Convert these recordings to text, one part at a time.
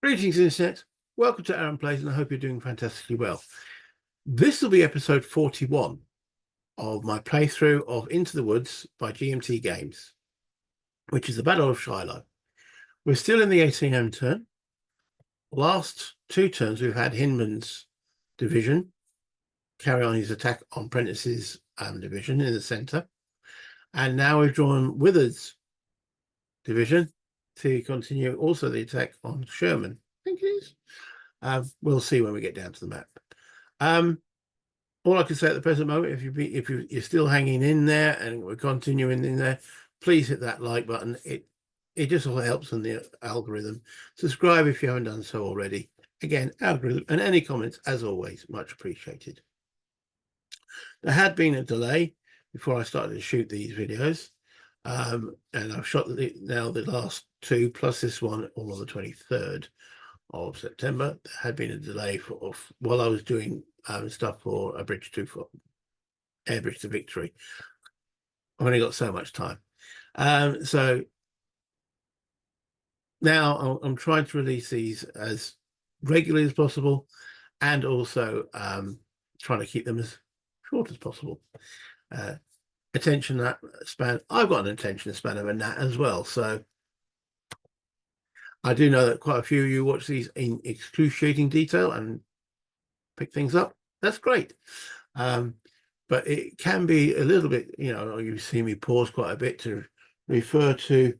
Greetings, Internet. Welcome to Aaron Plays, and I hope you're doing fantastically well. This will be episode 41 of my playthrough of Into the Woods by GMT Games, which is the Battle of Shiloh. We're still in the 18M turn. Last two turns, we've had Hinman's division carry on his attack on Prentice's division in the centre. And now we've drawn Wither's division to continue also the attack on Sherman. I think it is. We'll see when we get down to the map. All I can say at the present moment, if you're still hanging in there and we're continuing in there, please hit that like button. It just all helps on the algorithm. Subscribe if you haven't done so already. Again, algorithm and any comments, as always, much appreciated. There had been a delay before I started to shoot these videos, and I've shot now the last two plus this one all on the 23rd of September. There had been a delay while I was doing stuff for a bridge to Air Bridge to Victory. I've only got so much time, so now I'm trying to release these as regularly as possible, and also trying to keep them as short as possible. Attention span. I've got an attention span of a gnat as well, so I do know that quite a few of you watch these in excruciating detail and pick things up. That's great. But it can be a little bit, you see me pause quite a bit to refer to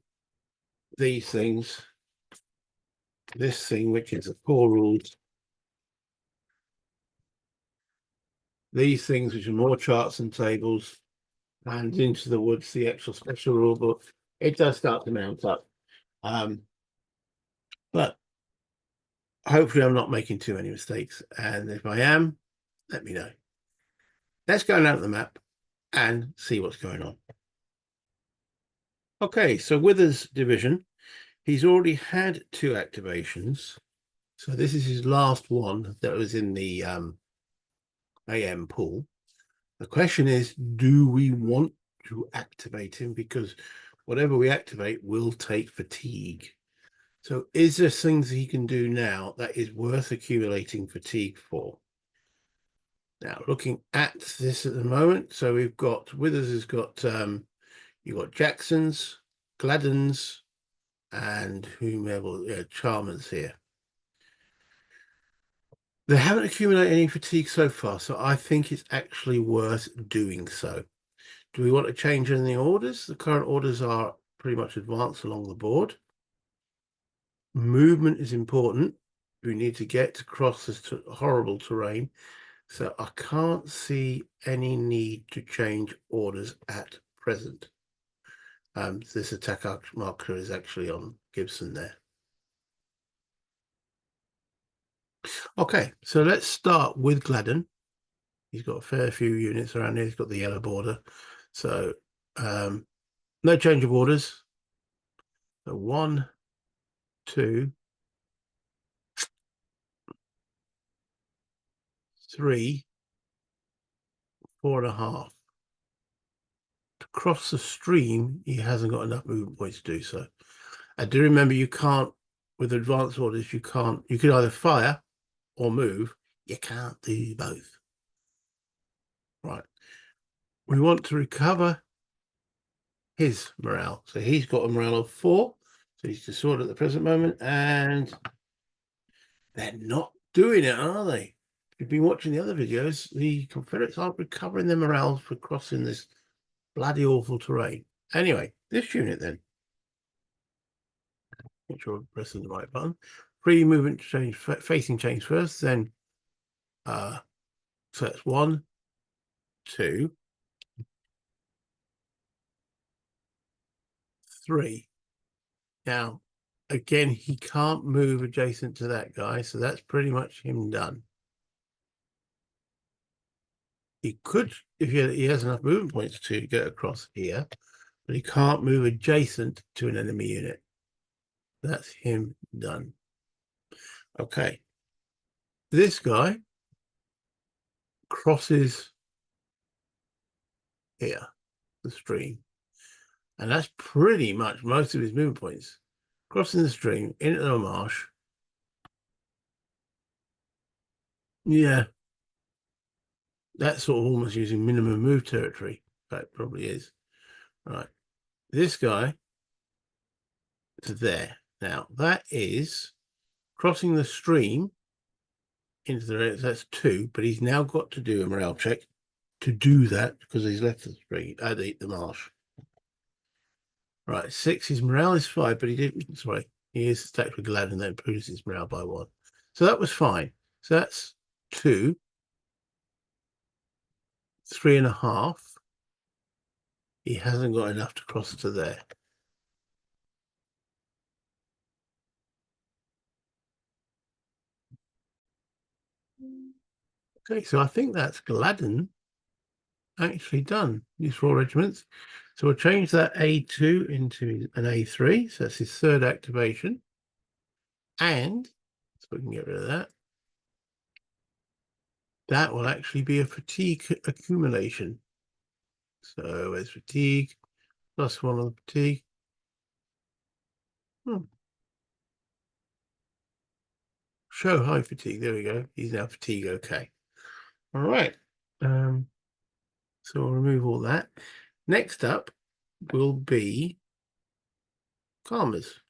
these things. This thing, which is the core rules. These things, which are more charts and tables, and Into the Woods, the actual special rule book. It does start to mount up. But hopefully I'm not making too many mistakes. And if I am, let me know. Let's go down to the map and see what's going on. Okay, so Wither's division, he's already had two activations. So this is his last one that was in the AM pool. The question is, do we want to activate him? Because whatever we activate will take fatigue. So is there things he can do now that is worth accumulating fatigue for? Now, looking at this at the moment, so we've got Withers has got you've got Jackson's, Gladden's, and whomever, Chalmers here. They haven't accumulated any fatigue so far, so I think it's actually worth doing so. Do we want to change any of the orders? The current orders are pretty much advanced along the board. Movement is important. We need to get across this horrible terrain. So I can't see any need to change orders at present. This attack marker is actually on Gibson there. Okay, so let's start with Gladden. He's got a fair few units around here. He's got the yellow border. So no change of orders. So 1, 2, 3, 4.5. To cross the stream, he hasn't got enough movement points to do so. I do remember you can't, with advanced orders, you can either fire or move. You can't do both. Right. We want to recover his morale. So he's got a morale of 4. So he's disordered at the present moment, and they're not doing it, are they? If you've been watching the other videos, the Confederates aren't recovering their morale for crossing this bloody awful terrain. Anyway, this unit then. Make sure I'm pressing the right button. Free movement change, facing change first, then so that's 1, 2, 3. Now, again, he can't move adjacent to that guy, so that's pretty much him done. He could, if he has enough movement points to get across here, but he can't move adjacent to an enemy unit. That's him done. Okay. This guy crosses here, the stream. And that's pretty much most of his movement points. Crossing the stream into the marsh Yeah, that's sort of almost using minimum move territory. That probably is. Right. This guy to there. Now, that is crossing the stream into the red. That's 2, but he's now got to do a morale check to do that because he's left the stream, the marsh. Right, 6, his morale is 5, but he didn't, sorry, he is stacked with glad and that improves his morale by 1. So that was fine. So that's 2, 3.5. He hasn't got enough to cross to there. Okay, so I think that's Gladden actually done. These 4 regiments. So we'll change that A2 into an A3. So that's his 3rd activation. And so we can get rid of that. That will actually be a fatigue accumulation. So where's fatigue? +1 on the fatigue. Show high fatigue. There we go. He's now fatigue. Okay. All right. So we'll remove all that. Next up will be Chalmers.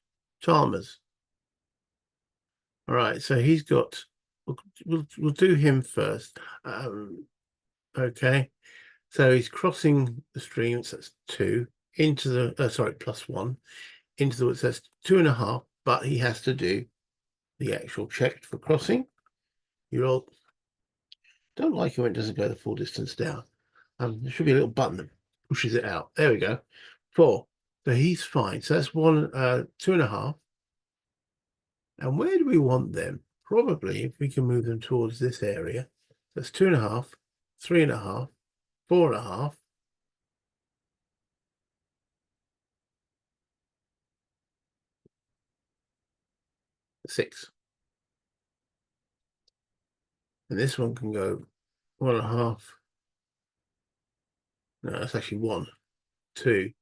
All right. So he's got. We'll do him first. Okay. So he's crossing the stream. So that's 2 into the. Sorry, +1 into the woods. That's 2.5. But he has to do the actual check for crossing. You all don't like it when it doesn't go the full distance down. There should be a little button that pushes it out. There we go. 4. So he's fine. So that's 2.5. And where do we want them? Probably if we can move them towards this area. That's 2.5, 3.5, 4.5. 6. And this one can go 1.5. No, that's actually 1, 2,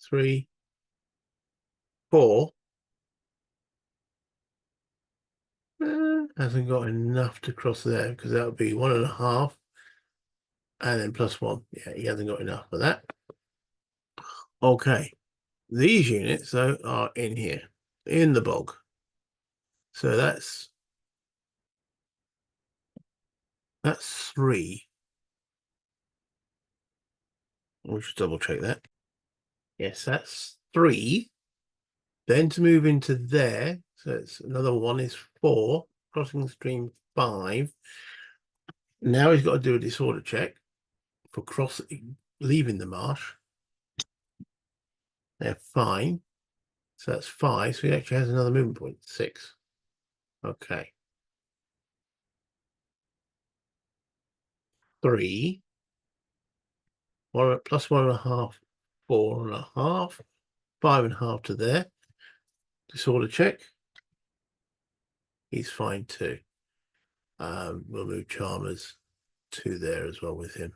3, 4. Hasn't got enough to cross there because that would be 1.5 and then +1. Yeah, he hasn't got enough for that. Okay, these units though are in here, in the bog. So that's 3. We should double check that. Yes, that's 3. Then to move into there, so it's another 1 is 4. Crossing the stream 5. Now he's got to do a disorder check for leaving the marsh. They're fine. So that's 5. So he actually has another movement point, 6. Okay. 3. 1 plus 1.5, 4.5, 5.5 to there. Disorder check. He's fine too. We'll move Chalmers to there as well with him.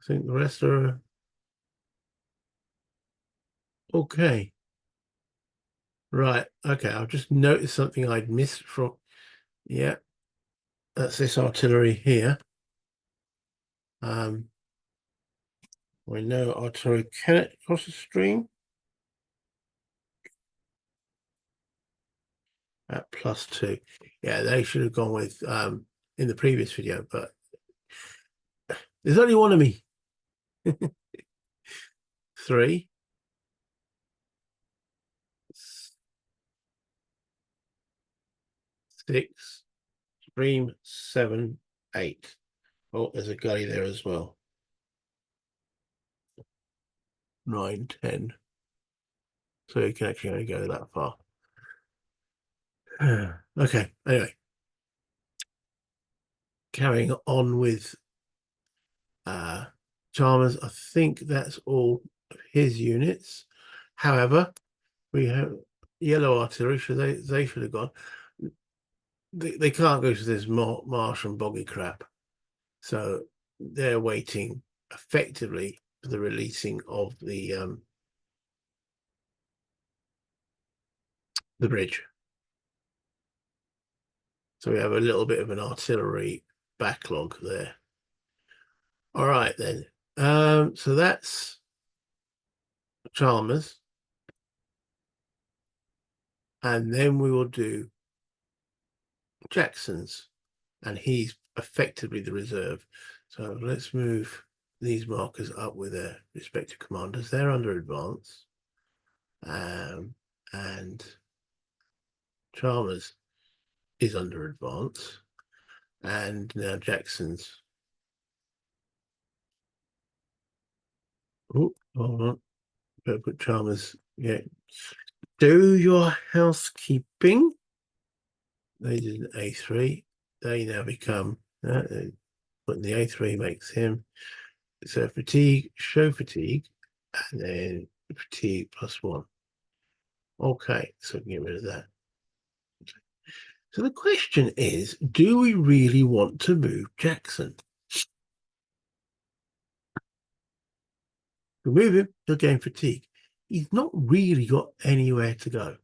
I think the rest are okay. Right. Okay. I've just noticed something I'd missed from. Yeah. That's this artillery here. We know artillery cannot cross the stream at +2. Yeah, they should have gone with in the previous video, but there's only one of me. 3. 6. Stream 7, 8. Oh, there's a gully there as well. 9, 10. So you can actually only go that far. Okay, anyway. Carrying on with Chalmers, I think that's all of his units. However, we have yellow artillery, so they should have gone. They can't go to this marsh and boggy crap. So they're waiting effectively for the releasing of the bridge. So we have a little bit of an artillery backlog there. All right, then. So that's Chalmers. And then we will do Jackson's. And he's effectively the reserve. So let's move these markers up with their respective commanders. They're under advance. And Chalmers is under advance. And now Jackson's. Oh, hold on. Better put Chalmers. Yeah. Do your housekeeping. They did an A3. They now become putting the A3 makes him. So fatigue, show fatigue, and then fatigue +1. Okay, so we can get rid of that. So the question is, do we really want to move Jackson? If we move him, he'll gain fatigue. He's not really got anywhere to go.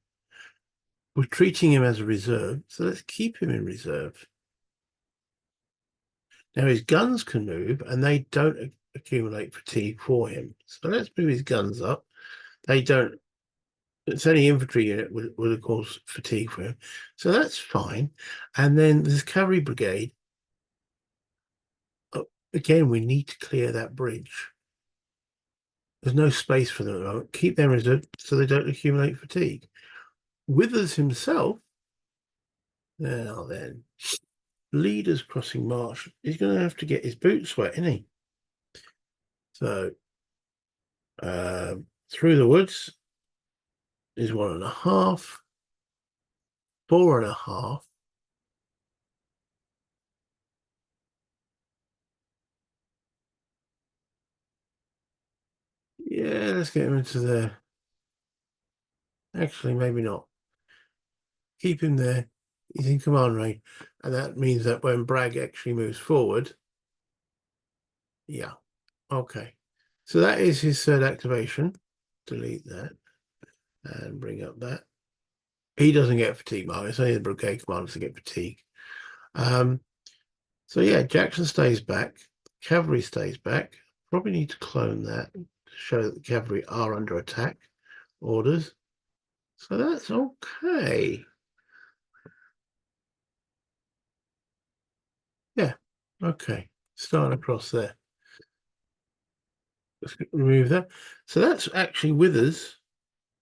We're treating him as a reserve, so let's keep him in reserve. Now his guns can move, and they don't accumulate fatigue for him. So let's move his guns up. They don't. It's any infantry unit would of course fatigue for him, so that's fine. And then this cavalry brigade. Again, we need to clear that bridge. There's no space for them at the moment. Keep them reserved so they don't accumulate fatigue. Withers himself. Now then, leaders crossing marsh. He's going to have to get his boots wet, isn't he? So through the woods is 1.5, 4.5. Yeah, let's get him into there. Actually, maybe not. Keep him there. He's in command range. And that means that when Bragg actually moves forward, yeah, okay. So that is his third activation. Delete that and bring up that. He doesn't get fatigue mark. It's only the brigade commanders that get fatigue. So yeah, Jackson stays back. Cavalry stays back. Probably need to clone that to show that the cavalry are under attack orders. So that's okay. Yeah, okay. Starting across there. Let's remove that. So that's actually Withers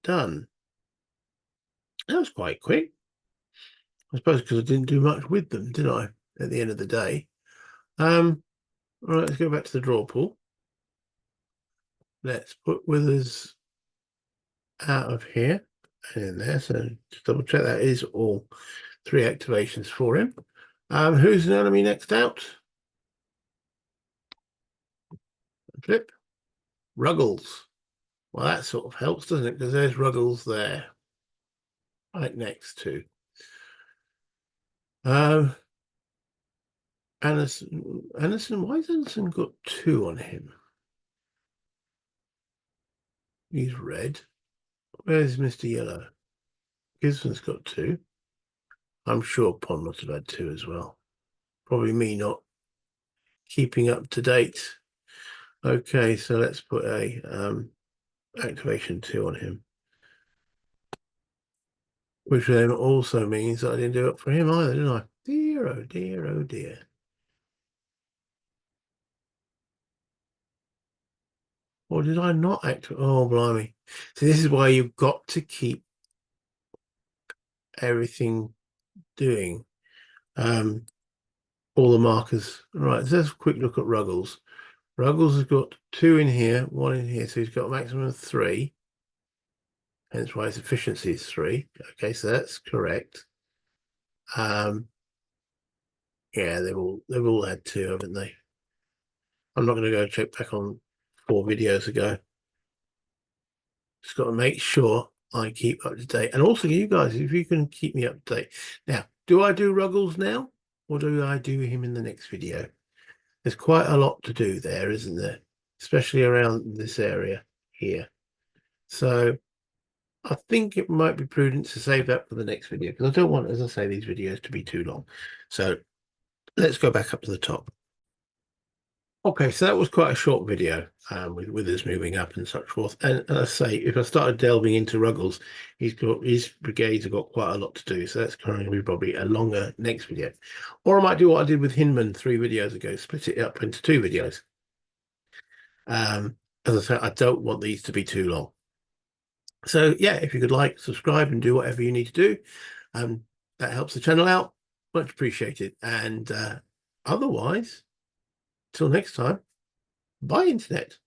done. That was quite quick. I suppose because I didn't do much with them, did I, at the end of the day? All right, let's go back to the draw pool. Let's put Withers out of here and in there. So just double check that is all 3 activations for him. Who's an enemy next out? Flip. Ruggles. Well, that sort of helps, doesn't it? Because there's Ruggles there, right next to. Anderson, why has Anderson got 2 on him? He's red. Where's Mr. Yellow? Gisborne's got 2. I'm sure Pond must have had 2 as well. Probably me not keeping up to date. Okay, so let's put a activation 2 on him. Which then also means that I didn't do it for him either, didn't I? Dear, oh dear, oh dear. Or did I not activate? Oh, blimey. So this is why you've got to keep everything doing. All the markers. Right, so let's have a quick look at Ruggles. Ruggles has got 2 in here, 1 in here, so he's got a maximum of 3. Hence why his efficiency is 3. Okay, so that's correct. Yeah, they've all had 2, haven't they? I'm not going to go check back on 4 videos ago. Just got to make sure I keep up to date. And also you guys, if you can keep me up to date. Now, do I do Ruggles now? Or do I do him in the next video? There's quite a lot to do there, isn't there? Especially around this area here. So I think it might be prudent to save that for the next video because I don't want, as I say, these videos to be too long. So let's go back up to the top. Okay, so that was quite a short video with us moving up and such forth. And as I say, if I started delving into Ruggles, his brigades have got quite a lot to do. So that's going to be probably a longer next video. Or I might do what I did with Hinman 3 videos ago, split it up into 2 videos. As I say, I don't want these to be too long. So yeah, if you could like, subscribe, and do whatever you need to do, that helps the channel out. Much appreciated. And otherwise, till next time, bye, Internet.